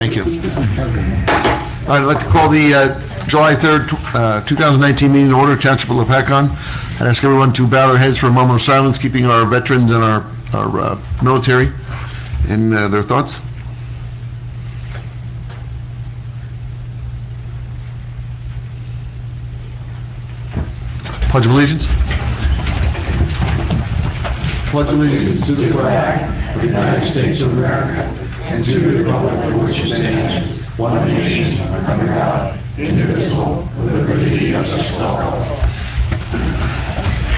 Thank you. All right, I'd like to call the July 3rd, 2019 meeting to order, Township of Lopatcong. I'd ask everyone to bow their heads for a moment of silence, keeping our veterans and our military in their thoughts. Pledge of Allegiance. Pledge of Allegiance to the flag of the United States of America and to the republic for which it stands, one nation, under God, indivisible, with liberty and justice for all.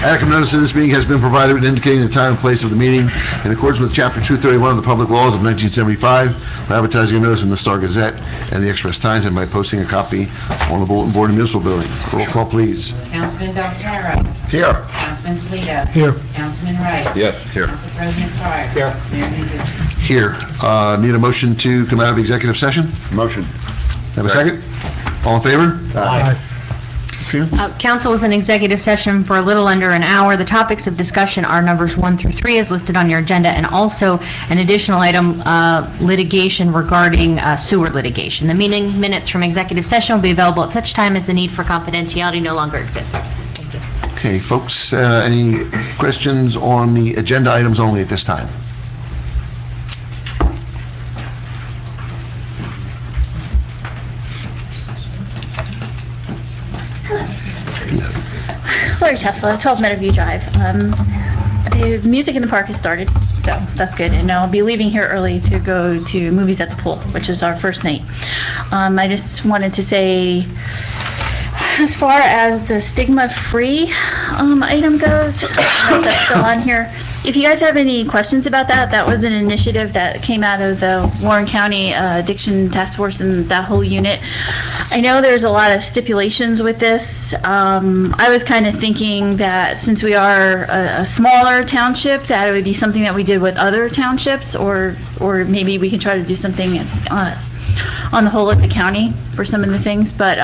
Adequate notice of this meeting has been provided indicating the time and place of the meeting in accordance with Chapter 231 of the Public Laws of 1975 by advertising a notice in the Star Gazette and the Express Times and by posting a copy on the bulletin board in the municipal building. Roll call, please. Councilman Belcarro. Here. Councilman Toledo. Here. Councilman Wright. Yes, here. Council President Carr. Here. Mayor Nugent. Here. Need a motion to come out of executive session? Motion. Have a second? All in favor? Aye. Council is in executive session for a little under an hour. The topics of discussion are numbers 1 through 3 as listed on your agenda, and also an additional item, litigation regarding sewer litigation. The meeting minutes from executive session will be available at such time as the need for confidentiality no longer exists. Thank you. Okay, folks, any questions on the agenda items only at this time? Lori Tesla, 12 Meadowview Drive. Music in the park has started, so that's good. And I'll be leaving here early to go to movies at the pool, which is our first night. I just wanted to say, as far as the stigma-free item goes, that's still on here. If you guys have any questions about that, that was an initiative that came out of the Warren County Addiction Task Force and that whole unit. I know there's a lot of stipulations with this. I was kind of thinking that since we are a smaller township, that it would be something that we did with other townships, or maybe we can try to do something on the whole as a county for some of the things. But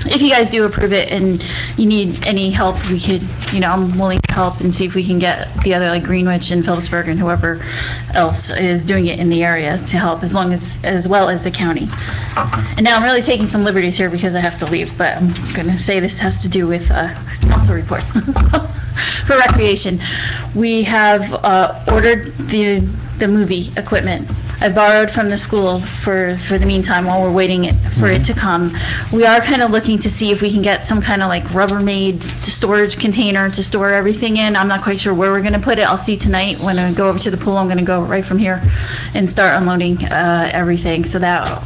if you guys do approve it and you need any help, we could, I'm willing to help and see if we can get the other, like Greenwich and Phillipsburg and whoever else is doing it in the area to help, as well as the county. And now I'm really taking some liberties here because I have to leave, but I'm going to say this has to do with council reports. For recreation, we have ordered the movie equipment. I borrowed from the school for the meantime while we're waiting for it to come. We are kind of looking to see if we can get some kind of like Rubbermaid storage container to store everything in. I'm not quite sure where we're going to put it. I'll see tonight when I go over to the pool. I'm going to go right from here and start unloading everything, so that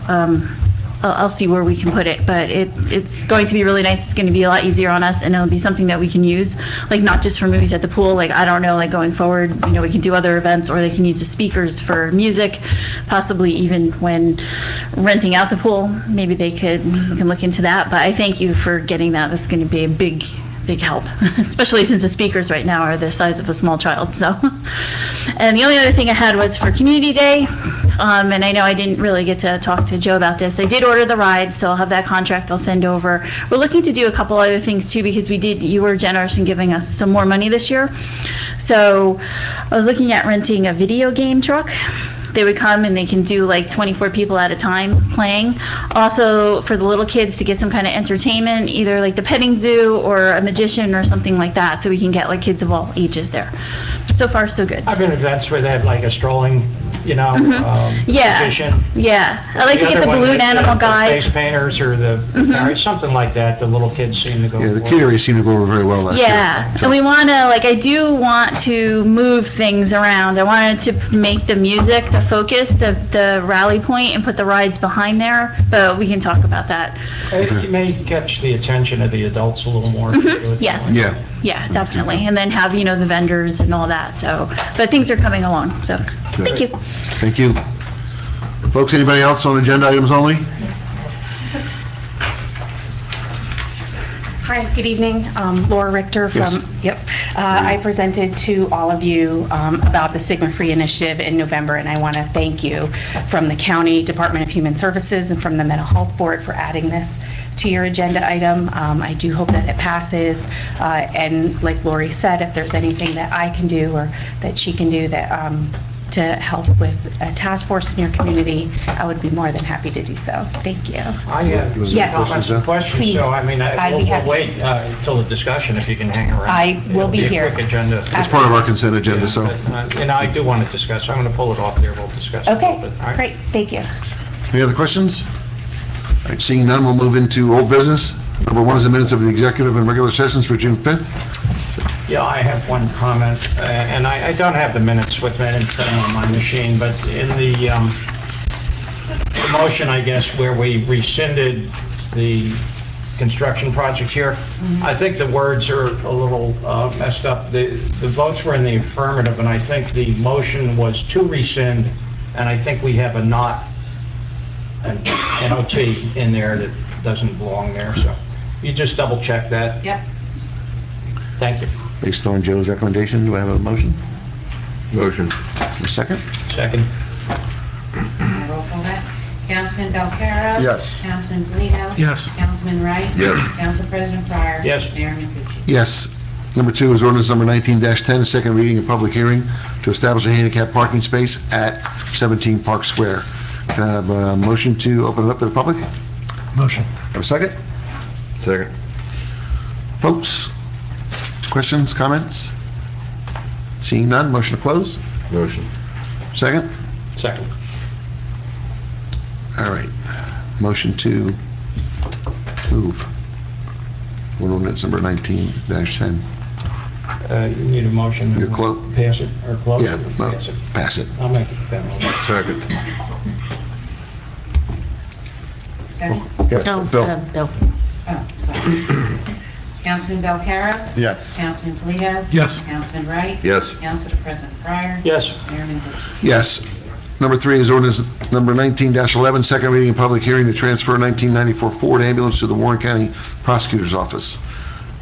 I'll see where we can put it, but it's going to be really nice. It's going to be a lot easier on us, and it'll be something that we can use, like not just for movies at the pool. Like, I don't know, like going forward, we can do other events, or they can use the speakers for music, possibly even when renting out the pool. Maybe we can look into that. But I thank you for getting that. That's going to be a big help, especially since the speakers right now are the size of a small child. So, and the only other thing I had was for Community Day, and I know I didn't really get to talk to Joe about this. I did order the ride, so I'll have that contract I'll send over. We're looking to do a couple other things too, because you were generous in giving us some more money this year. So I was looking at renting a video game truck. They would come and they can do like 24 people at a time playing. Also for the little kids to get some kind of entertainment, either like the petting zoo or a magician or something like that, so we can get like kids of all ages there. So far, so good. I've been events where they have like a strolling, magician. Yeah, I like to get the balloon animal guy. The face painters or something like that. The little kids seem to go. Yeah, the kid area seemed to go over very well last year. Yeah, and we want to, I do want to move things around. I wanted to make the music the focus, the rally point, and put the rides behind there, but we can talk about that. It may catch the attention of the adults a little more. Yes. Yeah, definitely. And then have, the vendors and all that. So, but things are coming along. So, good. Thank you. Thank you. Folks, anybody else on agenda items only? Hi, good evening. Laura Richter from, Yes. I presented to all of you about the Stigma Free Initiative in November, and I want to thank you from the County Department of Human Services and from the Mental Health Board for adding this to your agenda item. I do hope that it passes, and like Lori said, if there's anything that I can do or that she can do that to help with a task force in your community, I would be more than happy to do so. Thank you. I have Yes. some questions, Please. so I mean, I'd be we'll happy. wait until the discussion if you can hang around. I will be It'll here. a quick agenda. It's part of our consent agenda, so. And I do want to discuss, I'm going to pull it off there, we'll discuss it a little Okay, bit. All right? great, thank you. Any other questions? All right, seeing none, we'll move into old business. Number one is the minutes of the executive and regular sessions for June 5th. Yeah, I have one comment, and I don't have the minutes with me, I didn't put them on my machine, but in the motion, I guess, where we rescinded the construction project here, I think the words are a little messed up. The votes were in the affirmative, and I think the motion was to rescind, and I think we have a not, an NOT in there that doesn't belong there, so you just double check that. Yep. Thank you. Based on Joe's recommendation, do I have a motion? Motion. A second? Second. Roll call that. Councilman Belcarro? Yes. Councilman Polito? Yes. Councilman Wright? Yes. Council President Pryor? Yes. Mayor Micucci? Yes. Number two is ordinance number 19-10, a second reading and public hearing to establish a handicap parking space at 17 Park Square. Can I have a motion to open it up to the public? Motion. Have a second? Second. Folks, questions, comments? Seeing none, motion to close? Motion. Second? Second. All right. Motion to move. Ordinance number 19-10. You need a motion You to close? pass it, or close Yeah, it? no, Pass it. pass it. I'll make it that motion. Second. Second? No, Bill? Bill. Oh, sorry. Councilman Belcarro? Yes. Councilman Polito? Yes. Councilman Wright? Yes. Council President Pryor? Yes. Mayor Micucci? Yes. Number three is ordinance number 19-11, second reading and public hearing to transfer 1994 Ford ambulance to the Warren County Prosecutor's Office.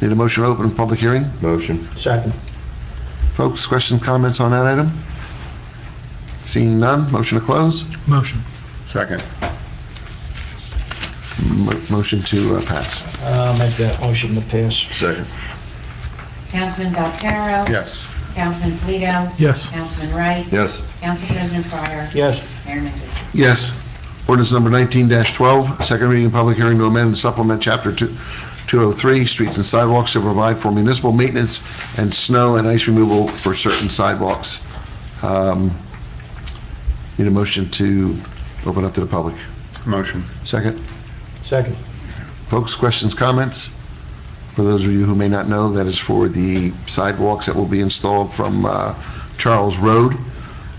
Need a motion to open public hearing? Motion. Second. Folks, questions, comments on that item? Seeing none, motion to close? Motion. Second. Motion to pass. I'll make that motion to pass. Second. Councilman Belcarro? Yes. Councilman Polito? Yes. Councilman Wright? Yes. Council President Pryor? Yes. Mayor Micucci? Yes. Ordinance number 19-12, second reading and public hearing to amend and supplement Chapter 203, Streets and Sidewalks to provide for municipal maintenance and snow and ice removal for certain sidewalks. Need a motion to open up to the public. Motion. Second. Second. Folks, questions, comments? For those of you who may not know, that is for the sidewalks that will be installed from Charles Road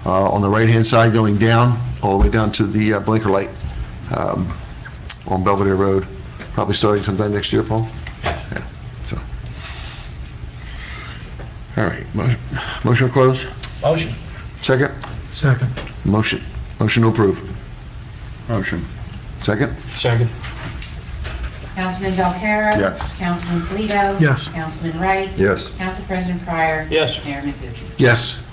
on the right-hand side going down, all the way down to the blinker light on Belvedere Road, probably starting sometime next year, Paul? Yeah, so. All right, motion to close? Motion. Second? Second. Motion to approve. Motion. Second? Second. Councilman Belcarro? Yes. Councilman Polito? Yes. Councilman Wright? Yes. Council President Pryor? Yes. Mayor Micucci? Yes.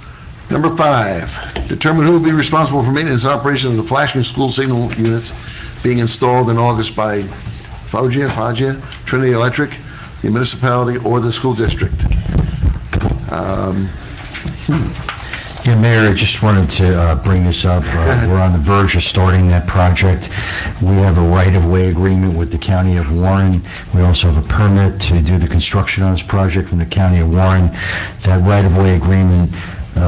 Number 5, determine who will be responsible for maintenance and operation of the flashing school signal units being installed in August by Foggia, Trinity Electric, the municipality, or the school district. Yeah, Mayor, I just wanted to bring this up. We're on the verge of starting that project. We have a right-of-way agreement with the County of Warren. We also have a permit to do the construction on this project from the County of Warren. That right-of-way agreement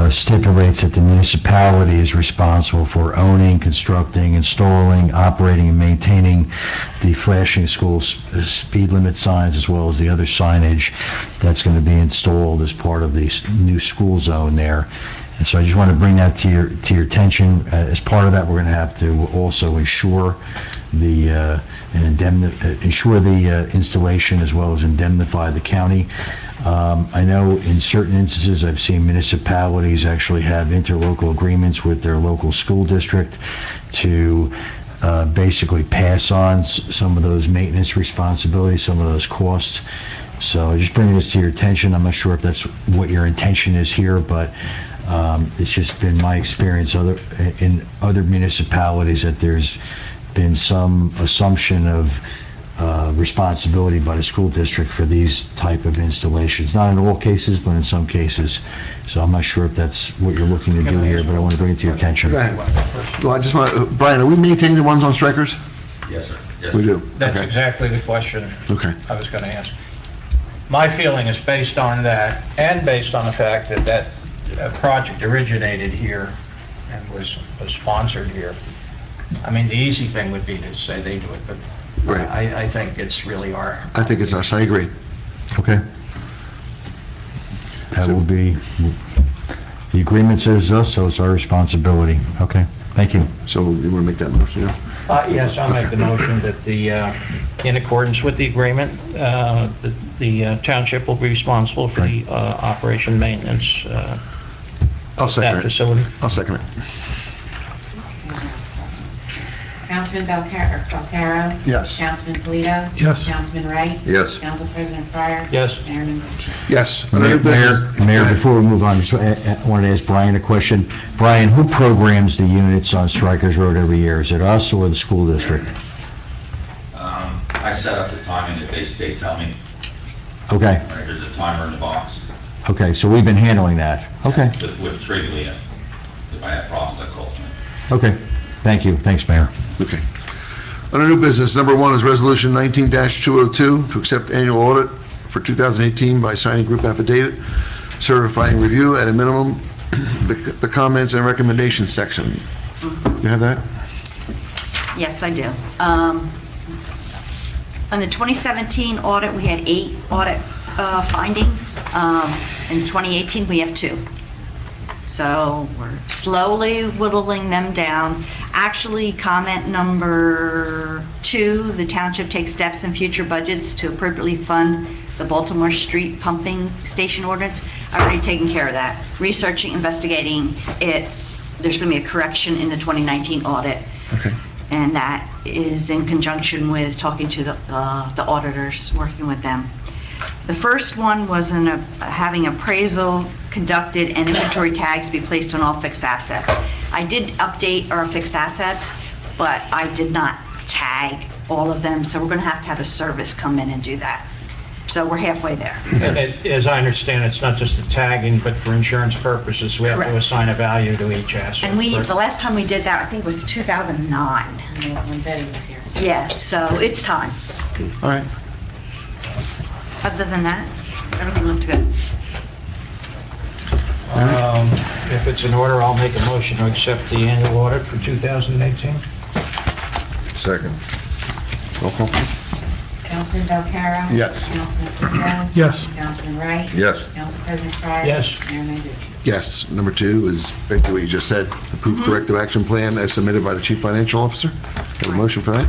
stipulates that the municipality is responsible for owning, constructing, installing, operating, and maintaining the flashing school speed limit signs, as well as the other signage that's going to be installed as part of the new school zone there. And so I just want to bring that to your attention. As part of that, we're going to have to also ensure the installation, as well as indemnify the county. I know in certain instances, I've seen municipalities actually have interlocal agreements with their local school district to basically pass on some of those maintenance responsibilities, some of those costs. So just bringing this to your attention. I'm not sure if that's what your intention is here, but it's just been my experience in other municipalities that there's been some assumption of responsibility by the school district for these type of installations. Not in all cases, but in some cases. So I'm not sure if that's what you're looking to do here, but I want to bring it to your attention. Go ahead. Well, I just want, Brian, are we maintaining the ones on strikers? Yes, sir. Yes, We sir. do. That's Okay. exactly the question Okay. I was going to ask. My feeling is based on that, and based on the fact that that project originated here and was sponsored here. I mean, the easy thing would be to say they do it, but Right. I think it's really our... I think it's us, I agree. Okay. That will be, the agreement says us, so it's our responsibility. Okay, thank you. So you want to make that motion, yeah? Yes, I'll make the motion that in accordance with the agreement, the township will be responsible for the operation maintenance I'll that second it. facility. I'll second it. Councilman Belcarro? Yes. Councilman Polito? Yes. Councilman Wright? Yes. Council President Pryor? Yes. Mayor Menounos? Yes. Under new business. Mayor, before we move on, I wanted to ask Brian a question. Brian, who programs the units on Strikers Road every year? Is it us or the school district? I set up the timing that they tell me. Okay, Right, there's a timer in the box. okay, so we've been handling that. Okay, With Triglia, if I have problems, I call them. okay. Thank you. Thanks, Mayor. Okay. Under new business, number one is Resolution 19-202 to accept annual audit for 2018 by signing group affidavit, certifying review at a minimum, the comments and recommendations section. You have that? Yes, I do. On the 2017 audit, we had 8 audit findings. In 2018, we have 2. So we're slowly whittling them down. Actually, comment number 2, the township takes steps in future budgets to appropriately fund the Baltimore Street pumping station ordinance. I've already taken care of that. Researching, investigating it. There's going to be a correction in the 2019 audit. Okay. And that is in conjunction with talking to the auditors, working with them. The first one was having appraisal conducted and inventory tags be placed on all fixed assets. I did update our fixed assets, but I did not tag all of them, so we're going to have a service come in and do that. So we're halfway there. And as I understand, it's not just a tagging, but for insurance purposes, we have to Correct. assign a value to each asset. And the last time we did that, I think was 2009. When Betty was here. Yeah, so it's time. All right. Other than that, everything looked good. If it's in order, I'll make a motion to accept the annual audit for 2018. Second. Roll call. Councilman Belcarro? Yes. Councilman Polito? Yes. Councilman Wright? Yes. Council President Pryor? Yes. Mayor Menounos? Yes. Number 2 is basically what you just said, approved corrective action plan as submitted by the chief financial officer. Have a motion for that?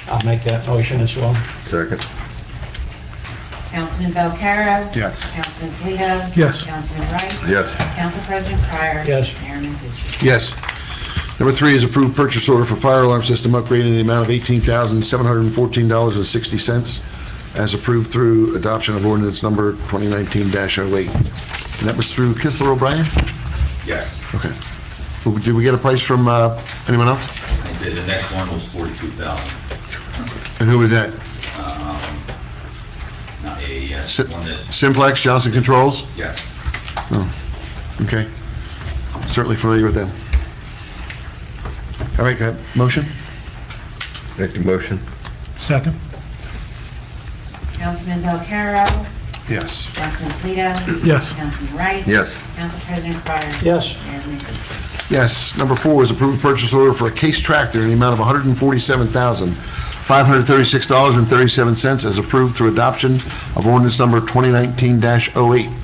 I'll make that motion as well. Second. Councilman Belcarro? Yes. Councilman Polito? Yes. Councilman Wright? Yes. Council President Pryor? Yes. Mayor Menounos? Yes. Number 3 is approved purchase order for fire alarm system upgrade in the amount of $18,714.60 as approved through adoption of ordinance number 2019-08. And that was through Kistler O'Brien? Yes. Okay. Well, did we get a price from anyone else? The next one was 42,000. And who was that? Not a, Si- one that, Simplex, Johnson Controls? yes. Oh, okay. Certainly familiar with them. All right, got a motion? Make the motion. Second. Councilman Belcarro? Yes. Councilman Polito? Yes. Councilman Wright? Yes. Council President Pryor? Yes. Mayor Menounos? Yes. Number 4 is approved purchase order for a case tractor in the amount of $147,536.37 as approved through adoption of ordinance number 2019-08.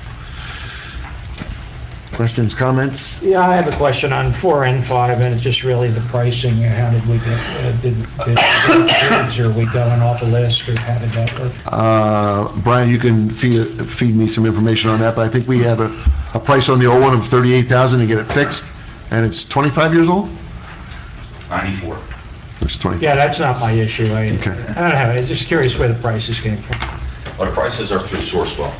Questions, comments? Yeah, I have a question on 4 and 5, and it's just really the pricing. How did we get, did bids, or are we going off a list, or how did that work? Brian, you can feed me some information on that, but I think we have a price on the old one of $38,000 to get it fixed, and it's 25 years old? 94. It's 25. Yeah, that's not my issue. I Okay. don't know, I'm just curious where the prices came from. Well, the prices are through Sourcewell.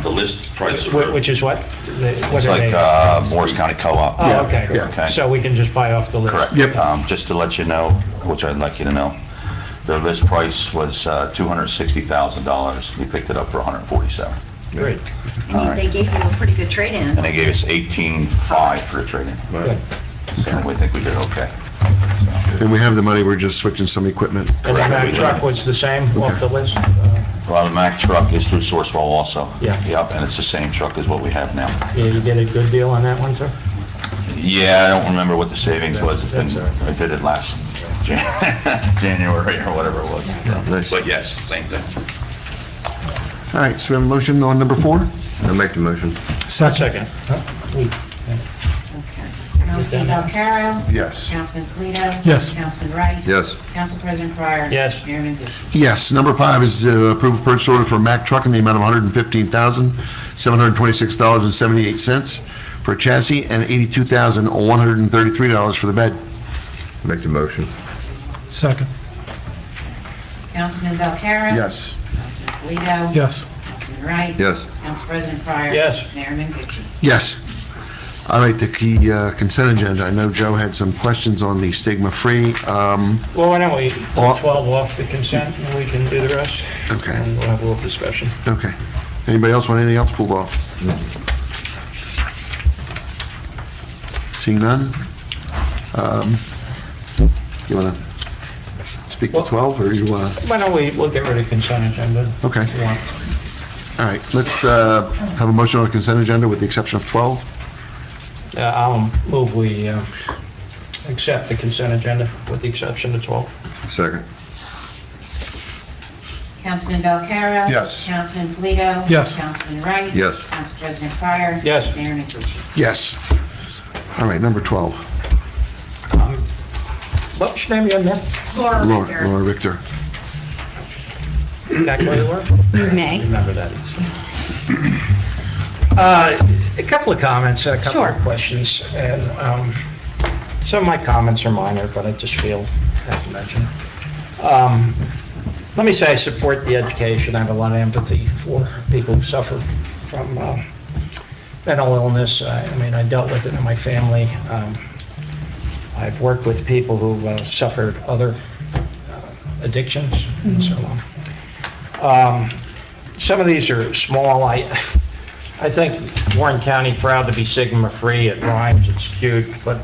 The list price. Which is what? It's like Morris County Co-op. Oh, okay. yeah. Okay. So we can just buy off the list? Correct. Yep. Just to let you know, which I'd like you to know, Their list price was $260,000. We picked it up for $147,000. Great. And they gave you a pretty good trade-in. And they gave us $18,500 for a trade-in. Good. So we think we did okay. And we have the money, we're just switching some equipment. And then that truck was the same off the list? Well, the Mack truck is through Sourcewell also. Yeah. Yep, and it's the same truck as what we have now. Yeah, you get a good deal on that one, too? Yeah, I don't remember what the savings was. It's been- That's all right. I did it last January or whatever it was. Nice. But yes, same thing. All right, so we have a motion on number 4? I'll make the motion. Second. Okay. Councilman Valcarro? Yes. Councilman Polito? Yes. Councilman Wright? Yes. Council President Pryor? Yes. Mayor Menounos? Yes. Number 5 is approve purchase order for a Mack truck in the amount of $115,726.78 for a chassis and $82,133 for the bed. Make the motion. Second. Councilman Valcarro? Yes. Councilman Polito? Yes. Councilman Wright? Yes. Council President Pryor? Yes. Mayor Menounos? Yes. All right, the key consent agenda. I know Joe had some questions on the stigma-free. Well, why don't we Well- put 12 off the consent, and we can do the rest? Okay. And we'll have a little discussion. Okay. Anybody else want anything else pulled off? Seeing none? You want to speak to Well- 12, or you want to? Why don't we'll get rid of consent agenda. Okay. if you want. All right, let's have a motion on the consent agenda with the exception of 12. I'll move we accept the consent agenda with the exception of 12. Second. Councilman Valcarro? Yes. Councilman Polito? Yes. Councilman Wright? Yes. Council President Pryor? Yes. Mayor Menounos? Yes. All right, number 12. What's your name again, ma'am? Laura Richter. Laura Richter. Calculator, Laura? You may. Remember that. A couple of comments, a couple Sure. of questions, and some of my comments are minor, but I just feel I have to mention. Let me say I support the education. I have a lot of empathy for people who suffer from mental illness. I mean, I dealt with it in my family. I've worked with people who suffered other addictions and so on. Some of these are small. I think Warren County proud to be Sigma-free. It rhymes, it's cute, but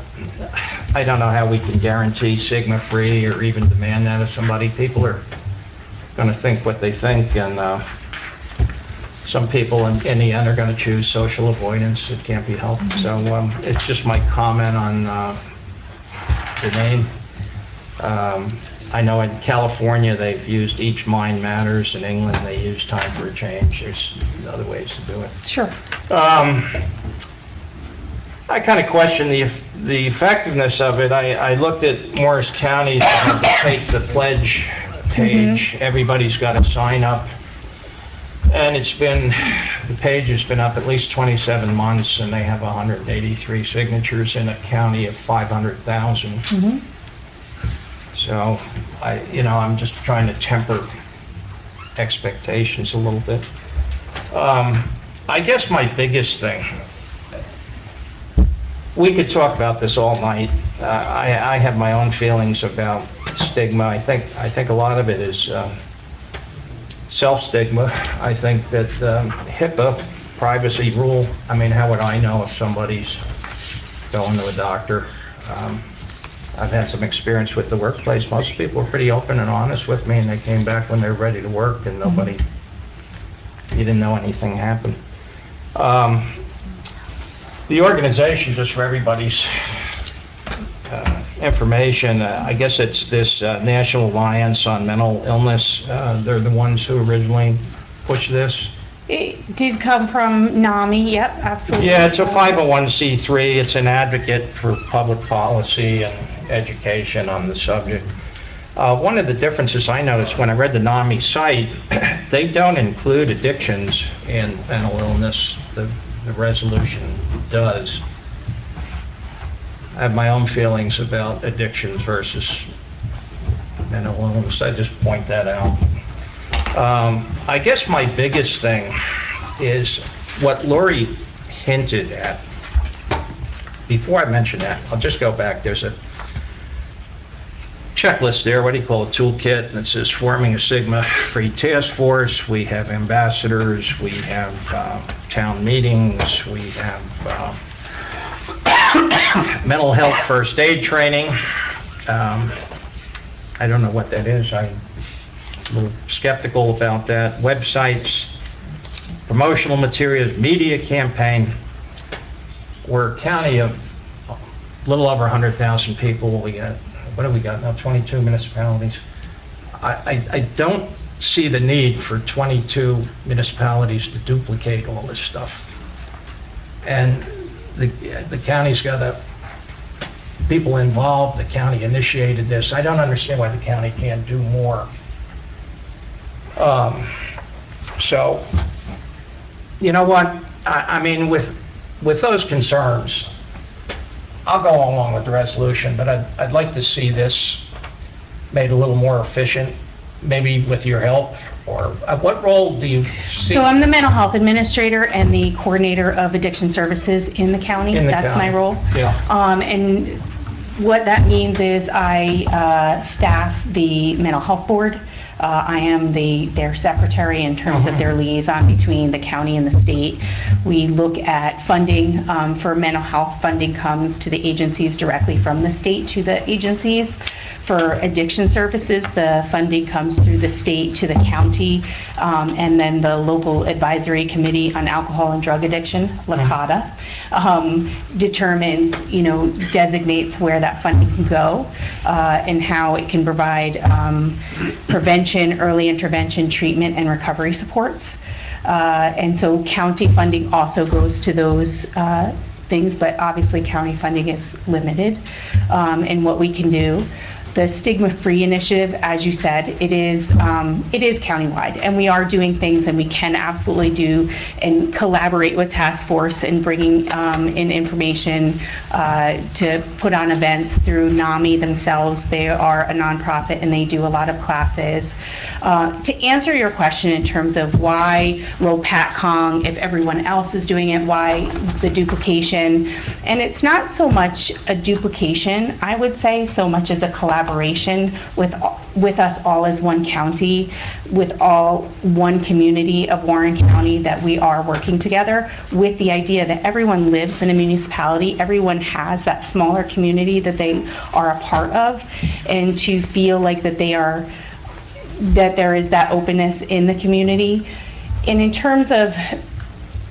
I don't know how we can guarantee Sigma-free or even demand that of somebody. People are going to think what they think, and some people in the end are going to choose social avoidance. It can't be helped. So it's just my comment on the name. I know in California, they've used Each Mind Matters. In England, they use Time for a Change. There's other ways to do it. Sure. I kind of question the effectiveness of it. I looked at Morris County, take the pledge page. Everybody's got to sign up. And the page has been up at least 27 months, and they have 183 signatures in a county of 500,000. So, I'm just trying to temper expectations a little bit. I guess my biggest thing, we could talk about this all night. I have my own feelings about stigma. I think a lot of it is self-stigma. I think that HIPAA privacy rule, I mean, how would I know if somebody's going to a doctor? I've had some experience with the workplace. Most people were pretty open and honest with me, and they came back when they're ready to work, and you didn't know anything happened. The organization, just for everybody's information, I guess it's this National Alliance on Mental Illness. They're the ones who originally pushed this. It did come from NAMI, yep, absolutely. Yeah, it's a 501c3. It's an advocate for public policy and education on the subject. One of the differences I noticed when I read the NAMI site, they don't include addictions in mental illness. The resolution does. I have my own feelings about addictions versus mental illness. I just point that out. I guess my biggest thing is what Lori hinted at. Before I mention that, I'll just go back. checklist there, what do you call it, toolkit, and it says forming a Sigma-free task force. We have ambassadors, we have town meetings, we have mental health first aid training. I don't know what that is. I'm a little skeptical about that. Websites, promotional materials, media campaign. We're a county of a little over 100,000 people. We got, what do we got now, 22 municipalities? I don't see the need for 22 municipalities to duplicate all this stuff. And the county's got people involved, the county initiated this. I don't understand why the county can't do more. So, you know what, I mean, with those concerns, I'll go along with the resolution, but I'd like to see this made a little more efficient, maybe with your help, or what role do you see? So I'm the mental health administrator and the coordinator of addiction services in the county. In the That's county. my role. Yeah. And what that means is I staff the mental health board. I am their secretary in terms of their liaison between the county and the state. We look at funding for mental health. Funding comes to the agencies directly from the state to the agencies. For addiction services, the funding comes through the state to the county, and then the local advisory committee on alcohol and drug addiction, LopatTC, determines, designates where that funding can go, and how it can provide prevention, early intervention, treatment, and recovery supports. And so county funding also goes to those things, but obviously county funding is limited in what we can do. The Stigma-Free Initiative, as you said, it is countywide, and we are doing things, and we can absolutely do and collaborate with task force and bringing in information to put on events through NAMI themselves. They are a nonprofit, and they do a lot of classes. To answer your question in terms of why Lopatcong, if everyone else is doing it, why the duplication, and it's not so much a duplication, I would say, so much as a collaboration with us all as one county, with all one community of Warren County, that we are working together with the idea that everyone lives in a municipality, everyone has that smaller community that they are a part of, and to feel like that there is that openness in the community. And in terms of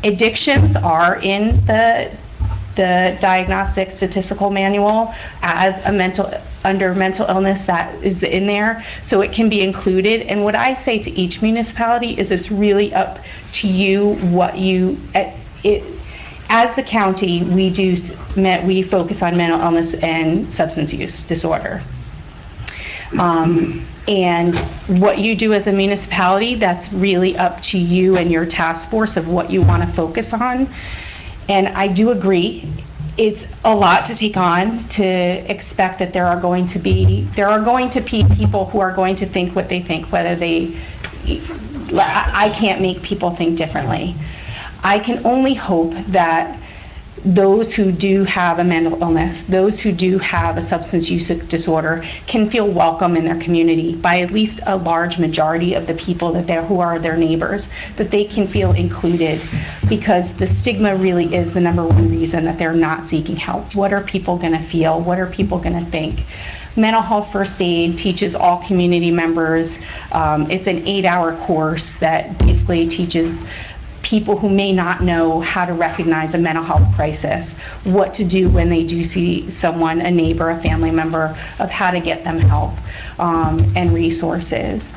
addictions are in the diagnostic statistical manual as under mental illness, that is in there, so it can be included. And what I say to each municipality is it's really up to you as the county, we focus on mental illness and substance use disorder. And what you do as a municipality, that's really up to you and your task force of what you want to focus on. And I do agree, it's a lot to take on to expect that there are going to be people who are going to think what they think, I can't make people think differently. I can only hope that those who do have a mental illness, those who do have a substance use disorder, can feel welcome in their community by at least a large majority of the people who are their neighbors, that they can feel included, because the stigma really is the number one reason that they're not seeking help. What are people going to feel? What are people going to think? Mental health first aid teaches all community members. It's an 8-hour course that basically teaches people who may not know how to recognize a mental health crisis, what to do when they do see someone, a neighbor, a family member, of how to get them help and resources.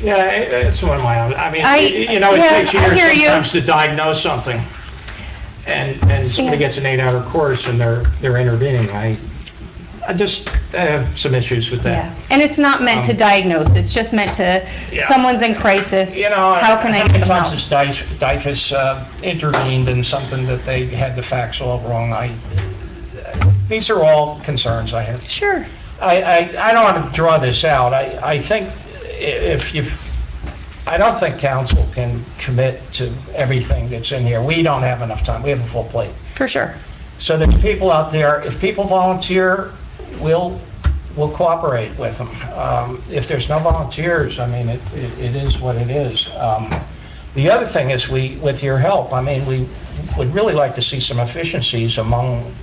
Yeah, it's one of my own. I mean, it yeah, takes years I hear sometimes to diagnose something, and somebody gets an 8-hour course and they're intervening. I just have some issues with that. Yeah, and it's not meant to diagnose, it's just meant to, someone's in crisis, how can I get them help? Sometimes DIFAS intervened in something that they had the facts all wrong. These are all concerns I have. Sure. I don't want to draw this out. I think I don't think council can commit to everything that's in here. We don't have enough time. We have a full plate. For sure. So there's people out there, if people volunteer, we'll we'll cooperate with them. If there's no volunteers, I mean, it is what it is. The other thing is with your help, I mean, we would really like to see some efficiencies among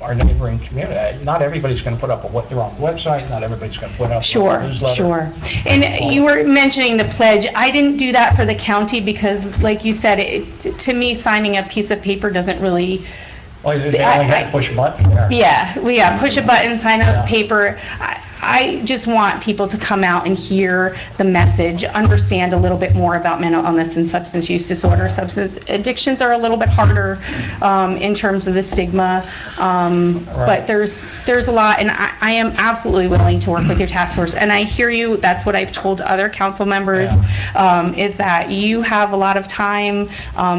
our neighboring community. Not everybody's going to put up their own website, not everybody's going to put up a Sure, newsletter. sure. And you were mentioning the pledge. I didn't do that for the county because, like you said, to me, signing a piece of paper doesn't really... Well, they only had to push a button there. Yeah, push a button, sign a paper. I just want people to come out and hear the message, understand a little bit more about mental illness and substance use disorder. Substance addictions are a little bit harder in terms of the stigma, but there's a lot, and I am absolutely willing to work with your task force. And I hear you, that's what I've told other council members, is that you have a lot of time.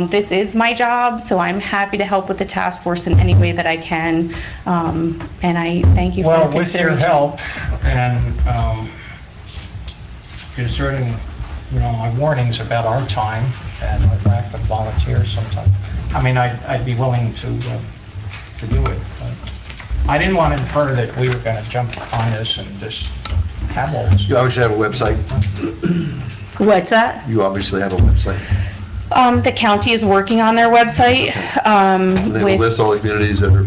This is my job, so I'm happy to help with the task force in any way that I can, and I thank you for your Well, with your consideration. help, and concerning, my warnings about our time and the fact of volunteers sometimes, I mean, I'd be willing to do it. But I didn't want to infer that we were going to jump on this and just have all this. You obviously have a website. What's that? You obviously have a website. The county is working on their website. And they will list all the communities that are...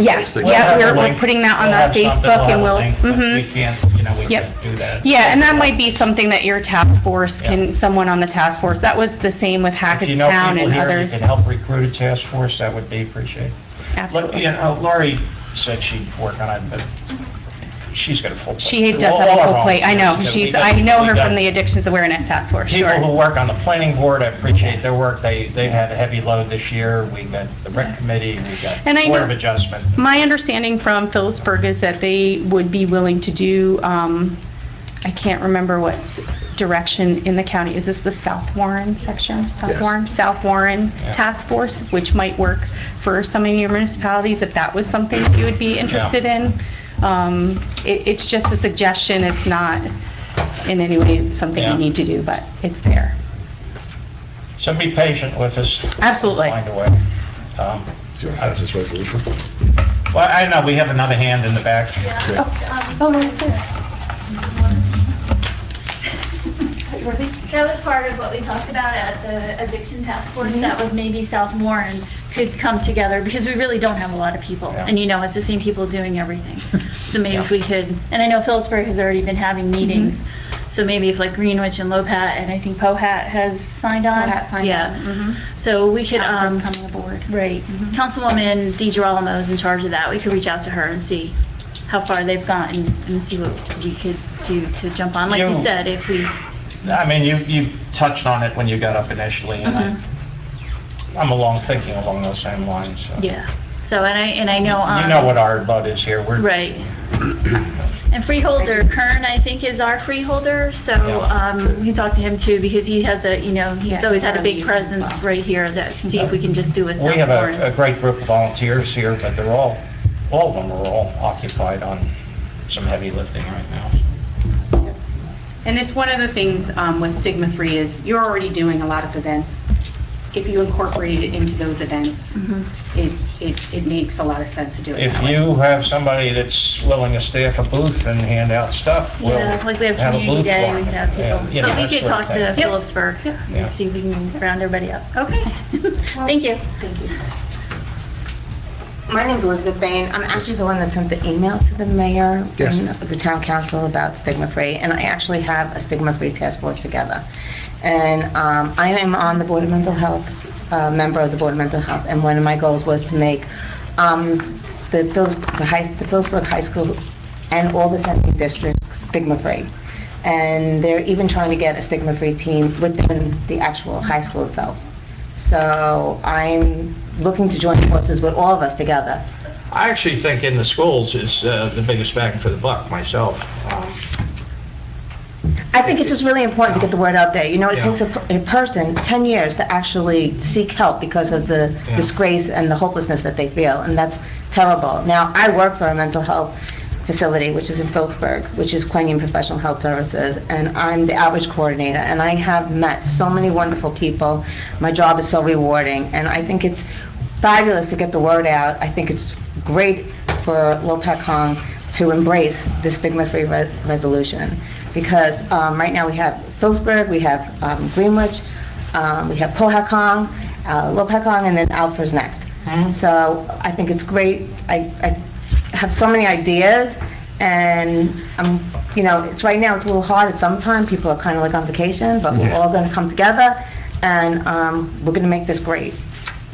Yes, We'll yeah, have a we're link. putting that on We'll our have something, Facebook and we'll... have a link, but mhm. we can't, we Yep. can't do that. Yeah, and that might be something that your task force someone on the task force, that was the same with If you know Hackettstown people and here that others. can help recruit a task force, that would be appreciated. Absolutely. Lori said she'd work on it, but she's got a full plate. She too. does All have a our full plate, I know, volunteers, we she's, got- I know we her got from the Addictions Awareness Task Force, People who sure. work on the planning board, I appreciate their work. They've had a heavy load this year. We got the rec committee, we got And I Board know- of Adjustment. My understanding from Phillipsburg is that they would be willing to do, I can't remember what direction in the county, is this the South Warren section? Yes. South Warren Task Force, which might work for some of your municipalities, if that was something that you would be interested in. It's just a suggestion, it's not in any way something you Yeah. need to do, but it's there. So be patient with us. Absolutely. Find a way. Do you want to pass this resolution? Well, I know, we have another hand in the back. Oh, no, it's there. That was part of what we talked about at the addiction task force, that was maybe South Warren could come together, because we really don't have a lot of people. Yeah. And it's the same people doing everything. So maybe if we could, and I know Phillipsburg has already been having meetings, so maybe if like Greenwich and Lopat, and I think Pohat has signed on. Pohat signed Yeah. on. So we could, Alpha's coming aboard. right, Councilwoman DeGirolamo is in charge of that. We could reach out to her and see how far they've gotten and see what we could do to jump on. Like you You- said, if we, I mean, you touched on it when you got up initially, and I'm thinking along those same lines. So. yeah. So, and I know. You know what our load is here. We're Right. And freeholder, Kern, I think, is our freeholder, so we can talk to him too, because he has he's always had a big presence right here, see if we can just do a South We have a Lawrence. great group of volunteers here, but all of them are all occupied on some heavy lifting right now. And it's one of the things with Stigma Free is you're already doing a lot of events. If you incorporate it into those events, it makes a lot of sense to do it If that way. you have somebody that's willing to staff a booth and hand out stuff, we'll Yeah, like we have have a community booth day, for we them. could have Yeah, people, you know, but we that could sort talk of to thing. Phillipsburg Yeah. and see if we can round everybody up. Okay. Thank you. Thank you. My name's Elizabeth Bain. I'm actually the one that sent the email to the mayor Yes. and the town council about Stigma Free, and I actually have a Stigma Free task force together. And I am on the Board of Mental Health, member of the Board of Mental Health, and one of my goals was to make the Phillipsburg High School and all the central districts stigma free. And they're even trying to get a stigma free team within the actual high school itself. So I'm looking to join forces with all of us together. I actually think in the schools is the biggest bang for the buck myself. I think it's just really important to get the word out there. You know, it Yeah. takes a person 10 years to actually seek help because of the Yeah. disgrace and the hopelessness that they feel, and that's terrible. Now, I work for a mental health facility, which is in Phillipsburg, which is Quenian Professional Health Services, and I'm the outreach coordinator, and I have met so many wonderful people. My job is so rewarding, and I think it's fabulous to get the word out. I think it's great for Lopatcong to embrace the stigma-free resolution. Because right now we have Phillipsburg, we have Greenwich, we have Powhatan, Lopatcong, and then Alfred's next. So I think it's great. I have so many ideas, and it's right now it's a little hard at some time. People are kind of like on vacation, but we're all going to come together, and we're going to make this great.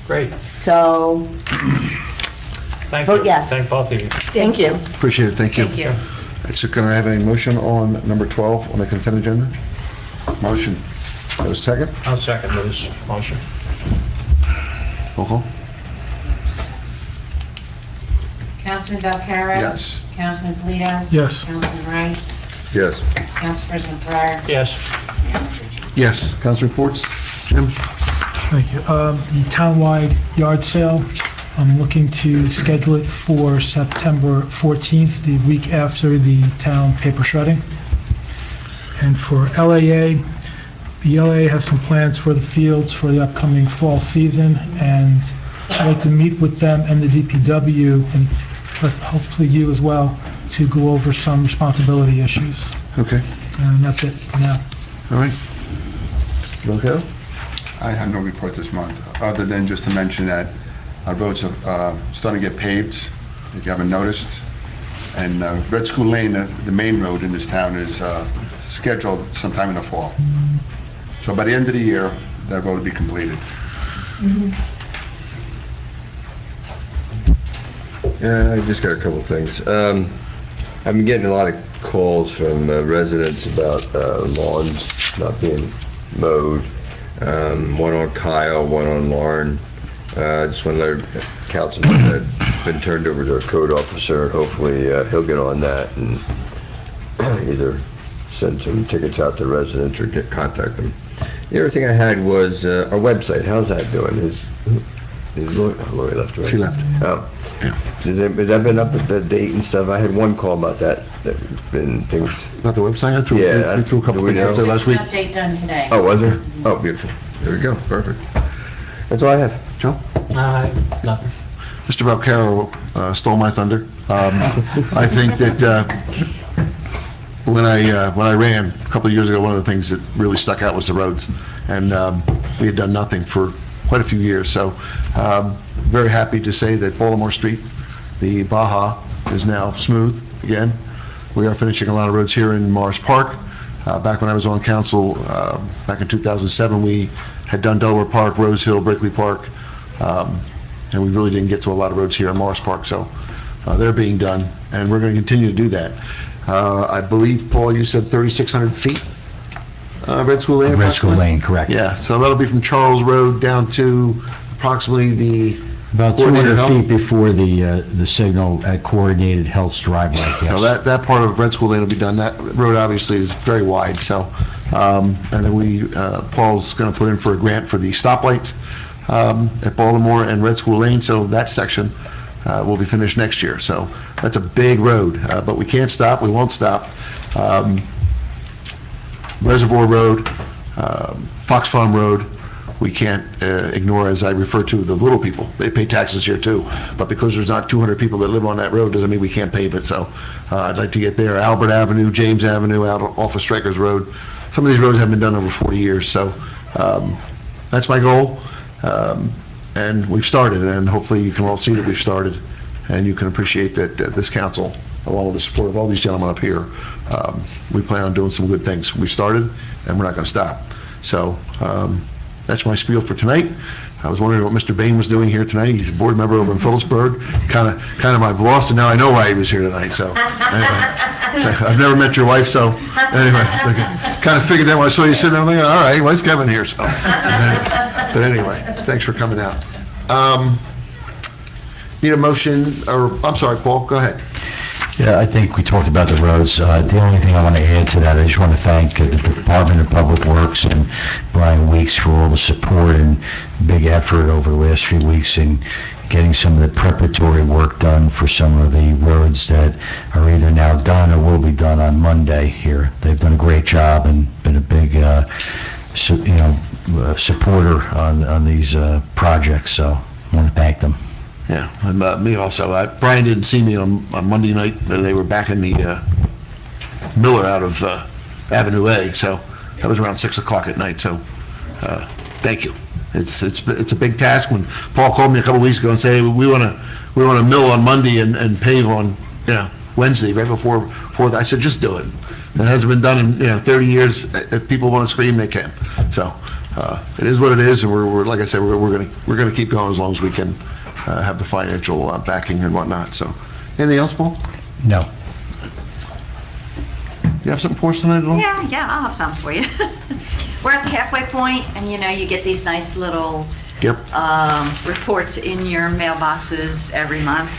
Great. So, Thank vote you. yes. Thank both of you. Thank you. Appreciate it, thank you. Thank you. So can I have a motion on number 12 on the consent agenda? Motion. Have a second? I'll second this motion. Roll call. Councilman Valcarro? Yes. Councilman Polito? Yes. Councilman Wright? Yes. Council President Breyer? Yes. Yes. Council reports? Jim? Thank you. The townwide yard sale, I'm looking to schedule it for September 14th, the week after the town paper shredding. And for LAA, the LAA has some plans for the fields for the upcoming fall season, and I'd like to meet with them and the DPW, and hopefully you as well, to go over some responsibility issues. Okay, And that's it for now. all right. Okay. I have no report this month, other than just to mention that our roads are starting to get paved, if you haven't noticed. And Red School Lane, the main road in this town, is scheduled sometime in the fall. So by the end of the year, that road will be completed. Yeah, I just got a couple of things. I've been getting a lot of calls from residents about lawns not being mowed. One on Kyle, one on Lauren. I just want to let council know that it's been turned over to a code officer, and hopefully he'll get on that and either send some tickets out to residents or contact them. The other thing I had was our website. How's that doing? Is Lori left, right? She left. Oh. Has that been up at the date and stuff? I had one call about that. That's been things. About the website? I threw, Yeah. we threw a couple Do we things up know? there last week. Update done today. Oh, was there? Oh, beautiful. There we go. Perfect. That's all I have. Joe? Nothing. Mr. Valcarro stole my thunder. I think that when I ran a couple of years ago, one of the things that really stuck out was the roads, and we had done nothing for quite a few years. So very happy to say that Baltimore Street, the Baja, is now smooth again. We are finishing a lot of roads here in Morris Park. Back when I was on council, back in 2007, we had done Delaware Park, Rose Hill, Brickley Park, and we really didn't get to a lot of roads here in Morris Park. So they're being done, and we're going to continue to do that. I believe, Paul, you said 3,600 feet? Red School Lane? Red School approximately? Lane, correct. Yeah, so that'll be from Charles Road down to approximately the About Coordinated 200 Health. feet before the signal at Coordinated Health's driveway, So yes. that part of Red School Lane will be done. That road obviously is very wide, so, and then Paul's gonna put in for a grant for the stoplights, at Baltimore and Red School Lane, so that section, will be finished next year. So that's a big road, but we can't stop, we won't stop. Reservoir Road, Fox Farm Road, we can't ignore, as I refer to the little people. They pay taxes here too, but because there's not 200 people that live on that road, doesn't mean we can't pave it. So I'd like to get there. Albert Avenue, James Avenue, out off of Strikers Road. Some of these roads have been done over 40 years, so that's my goal. And we've started, and hopefully you can all see that we've started, and you can appreciate that this council, along with the support of all these gentlemen up here, we plan on doing some good things. We started, and we're not going to stop. So that's my spiel for tonight. I was wondering what Mr. Bain was doing here tonight. He's a board member over in Phillipsburg, kind of my boss, and now I know why he was here tonight. So anyway, I've never met your wife, so anyway, kind of figured that when I saw you sitting there, I'm like, all right, why's Kevin here? So, but anyway, thanks for coming out. Need a motion, or I'm sorry, Paul, go ahead. Yeah, I think we talked about the roads. The only thing I want to add to that, I just want to thank the Department of Public Works and Brian Weeks for all the support and big effort over the last few weeks in getting some of the preparatory work done for some of the roads that are either now done or will be done on Monday here. They've done a great job and been a big, supporter on these projects, so I want to thank them. Yeah, and me also. Brian didn't see me on Monday night. They were back in the Miller out of Avenue A, so that was around 6 o'clock at night, so thank you. It's a big task. When Paul called me a couple weeks ago and said, hey, we want to mill on Monday and pave on Wednesday, right before that, I said, just do it. It hasn't been done in 30 years. If people want to scream, they can. So it is what it is, and we're like I said, we're gonna keep going as long as we can have the financial backing and whatnot. So, anything else, Paul? No. You have something for us tonight at all? Yeah, I'll have some for you. We're at the halfway point, and you get these nice little Yep. reports in your mailboxes every month.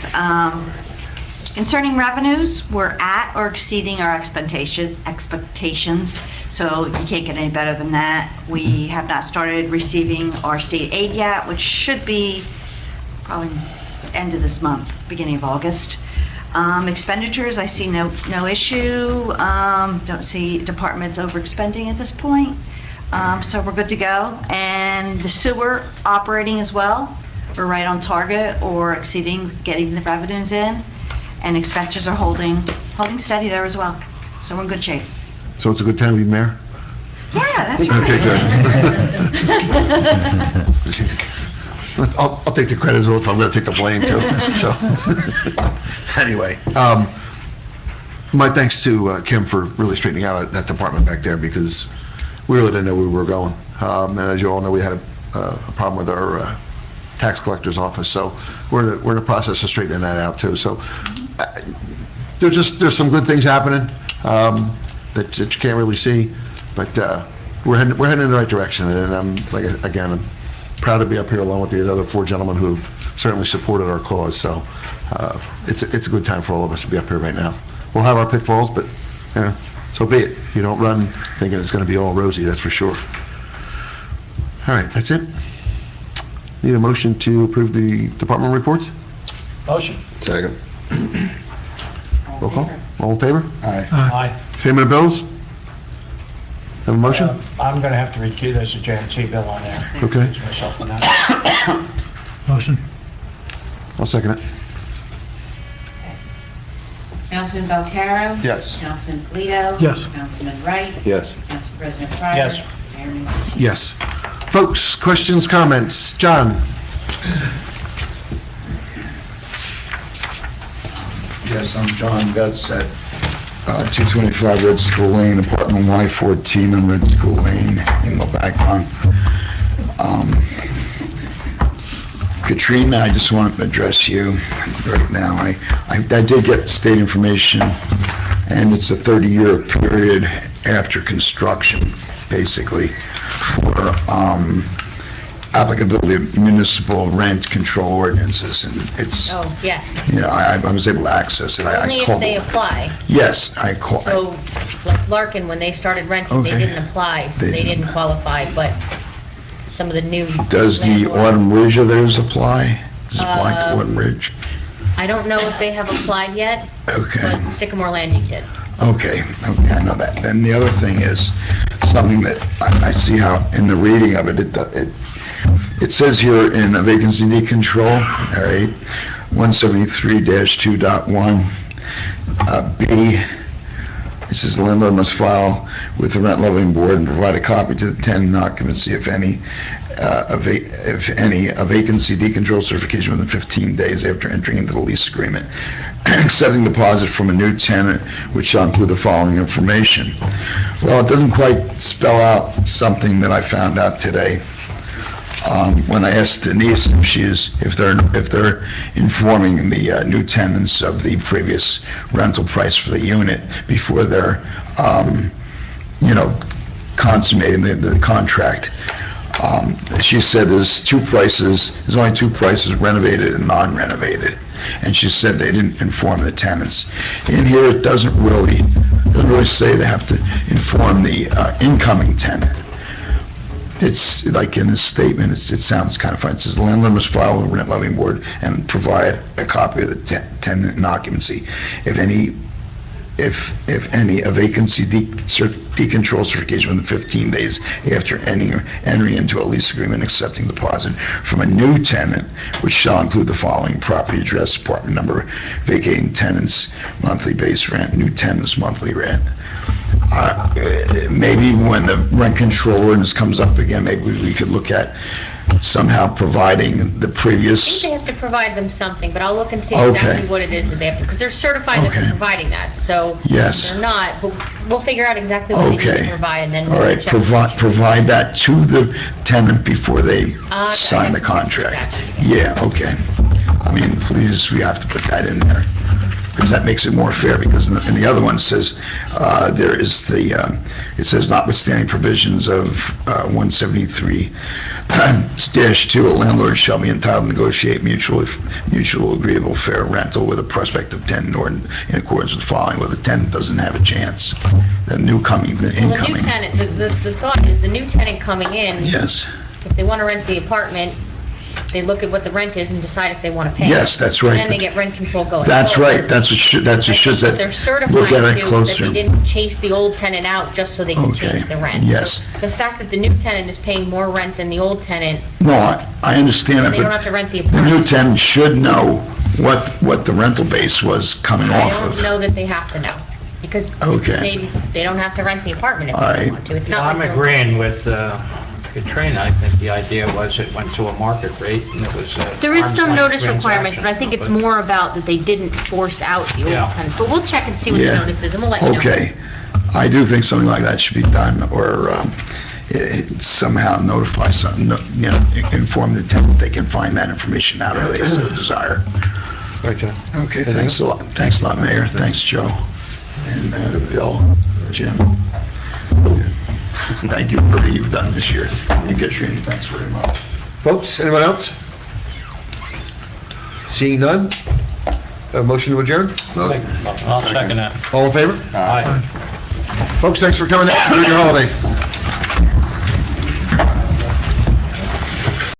Concerning revenues, we're at or exceeding our expectations, so you can't get any better than that. We have not started receiving our state aid yet, which should be probably end of this month, beginning of August. Expenditures, I see no issue. Don't see departments overexpending at this point. So we're good to go. And the sewer operating as well. We're right on target or exceeding getting the revenues in. And expenses are holding steady there as well. So we're in good shape. So it's a good time to be mayor? Yeah, that's right. Okay, good. I'll take the credit as well if I'm going to take the blame too. So, anyway, my thanks to Kim for really straightening out that department back there because we really didn't know where we were going. And as you all know, we had a problem with our tax collector's office, so we're in the process of straightening that out too. So, there's some good things happening that you can't really see, but we're heading in the right direction. And I'm proud to be up here along with the other four gentlemen who have certainly supported our cause. So it's a good time for all of us to be up here right now. We'll have our pitfalls, but so be it. You don't run thinking it's going to be all rosy, that's for sure. All right, that's it. Need a motion to approve the department reports? Motion. Second. Roll call. All in favor? Aye. Aye. Payment of bills? Have a motion? I'm going to have to recuse, there's a J&T bill on there. Okay, Myself on that. Motion. I'll second it. Councilman Belcarro? Yes. Councilman Polito? Yes. Councilman Wright? Yes. Council President Pryor? Yes. Mayor Newman? Yes. Folks, questions, comments? John? Yes, I'm John Betts at 225 Red School Lane, apartment Y14 on Red School Lane in Lopatcong. Katrina, I just want to address you right now. I did get state information, and it's a 30-year period after construction, basically, for applicability of municipal rent control ordinances, and it's, Oh, yes. I was able to access it. Only if they apply. Yes, I called. So, like Larkin, when they started renting, they Okay. didn't apply, so They they didn't qualify, but some of the new Does the landlords- Autumn Ridge of theirs apply? Does it apply to Autumn Ridge? I don't know if they have applied yet, Okay, but Sycamore Landing did. okay, I know that. Then the other thing is, something that I see how, in the reading of it says here in a vacancy decontrol, all right, 173-2.1, B, it says the landlord must file with the rent leveling board and provide a copy to the tenant in occupancy, if any, a vacancy decontrol certification within 15 days after entering into the lease agreement, accepting deposit from a new tenant, which shall include the following information. Well, it doesn't quite spell out something that I found out today. When I asked Denise if they're informing the new tenants of the previous rental price for the unit before they're, consummating the contract. She said there's only two prices, renovated and non-renovated. And she said they didn't inform the tenants. In here, it doesn't really say they have to inform the incoming tenant. It's like in this statement, it sounds kind of funny. It says the landlord must file with the rent levying board and provide a copy of the tenant in occupancy. If if any, a vacancy decontrol certification within 15 days after entering into a lease agreement accepting deposit from a new tenant, which shall include the following: property address, apartment number, vacating tenants, monthly base rent, new tenants, monthly rent. Maybe when the rent control ordinance comes up again, maybe we could look at somehow providing the I think previous, they have to provide them something, but I'll look and see Okay. exactly what it is that they have to, because they're certified that they're Okay. providing that, so. Yes. They're not, but we'll figure out exactly what they need to Okay. provide, and then all we'll right, check. provide that to the tenant before they sign the Okay. contract. Gotcha. Yeah, okay. I mean, please, we have to put that in there, because that makes it more fair, because in the other one says, there is the, it says notwithstanding provisions of 173-2, a landlord shall be entitled to negotiate mutual agreeable fair rental with a prospective tenant or in accordance with the following, where the tenant doesn't have a chance, the Well, incoming. the new tenant, the thought is, the new tenant coming in, Yes, if they want to rent the apartment, they look at what the rent is and decide if they want to pay. Yes, that's right. And then they get rent control going. that's forward. right, that's what should, I think says that they're that, certified look at it to, that closer. they didn't chase the old tenant out just so they can Okay, change the rent. yes. So the fact that the new tenant is paying more rent than the old tenant, No, I understand they it, don't have but to rent the the apartment. new tenant should know what the rental base was coming I off don't of. know that they have to know, because Okay. they don't have to rent the apartment if All they right. don't want to. It's not I'm like they're- agreeing with Katrina. I think the idea was it went to a market rate and it was a There is arm's some length notice requirements, but I think it's transaction. more about that they didn't force out the Yeah. old tenant. But we'll check and see what the Yeah. notice is, and we'll let you know. Okay, I do think something like that should be done, or somehow notify inform the tenant they can find that information out if they so desire. Right, John? Okay, thanks a lot, Mayor, thanks, Joe, and Bill, Jim. Thank you for everything you've done this year, and Katrina, thanks very much. Folks, anyone else? Seeing none? A motion to adjourn? I'll second that. All in favor? Aye. Folks, thanks for coming in. Enjoy your holiday.